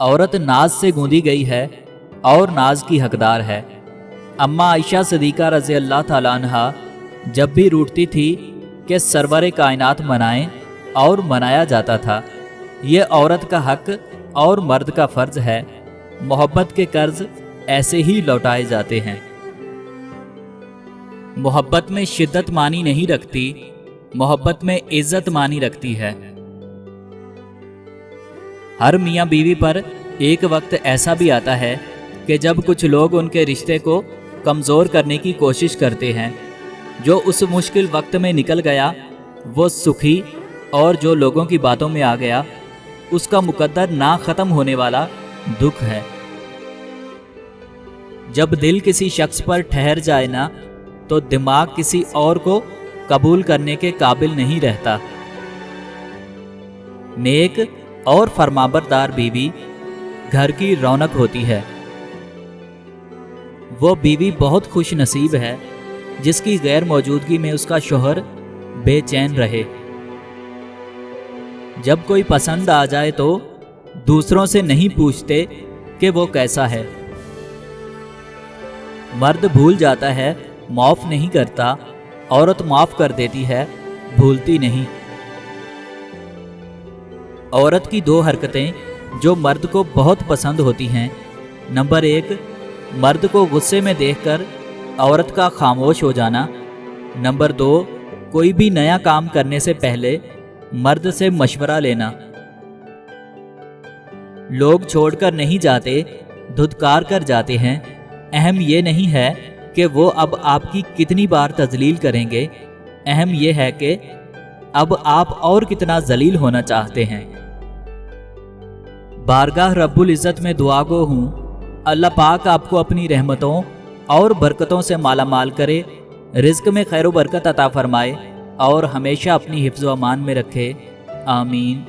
औरत नाज से गूंदी गई है और नाज की हकदार है। अम्मा आयशा सिद्दीक़ा रज़ी अल्लाह ताला अन्हा जब भी रूठती थी कि सरवरे कायनात मनाएं और मनाया जाता था। ये औरत का हक और मर्द का फ़र्ज है। मोहब्बत के कर्ज ऐसे ही लौटाए जाते हैं। मोहब्बत में शिद्दत मानी नहीं रखती, मोहब्बत में इज्जत मानी रखती है। हर मियाँ बीवी पर एक वक्त ऐसा भी आता है कि जब कुछ लोग उनके रिश्ते को कमज़ोर करने की कोशिश करते हैं। जो उस मुश्किल वक्त में निकल गया वो सुखी, और जो लोगों की बातों में आ गया उसका मुकद्दर ना ख़त्म होने वाला दुख है। जब दिल किसी शख्स पर ठहर जाए ना, तो दिमाग किसी और को कबूल करने के काबिल नहीं रहता। नेक और फरमाबरदार बीवी घर की रौनक होती है। वो बीवी बहुत खुश नसीब है जिसकी गैर मौजूदगी में उसका शौहर बेचैन रहे। जब कोई पसंद आ जाए तो दूसरों से नहीं पूछते कि वो कैसा है। मर्द भूल जाता है, माफ़ नहीं करता। औरत माफ़ कर देती है, भूलती नहीं। औरत की दो हरकतें जो मर्द को बहुत पसंद होती हैं। नंबर 1, मर्द को गुस्से में देखकर औरत का खामोश हो जाना। नंबर 2, कोई भी नया काम करने से पहले मर्द से मशवरा लेना। लोग छोड़कर नहीं जाते, धुतकार कर जाते हैं। अहम ये नहीं है कि वो अब आपकी कितनी बार तजलील करेंगे, अहम ये है कि अब आप और कितना जलील होना चाहते हैं। बारगाह रब्बुल इज़्ज़त में दुआ गो हूँ, अल्लाह पाक आपको अपनी रहमतों और बरकतों से माला माल करे, रिज़्क़ में खैर व बरकत अता फरमाए और हमेशा अपनी हिफ्ज़ व अमान में रखे। आमीन।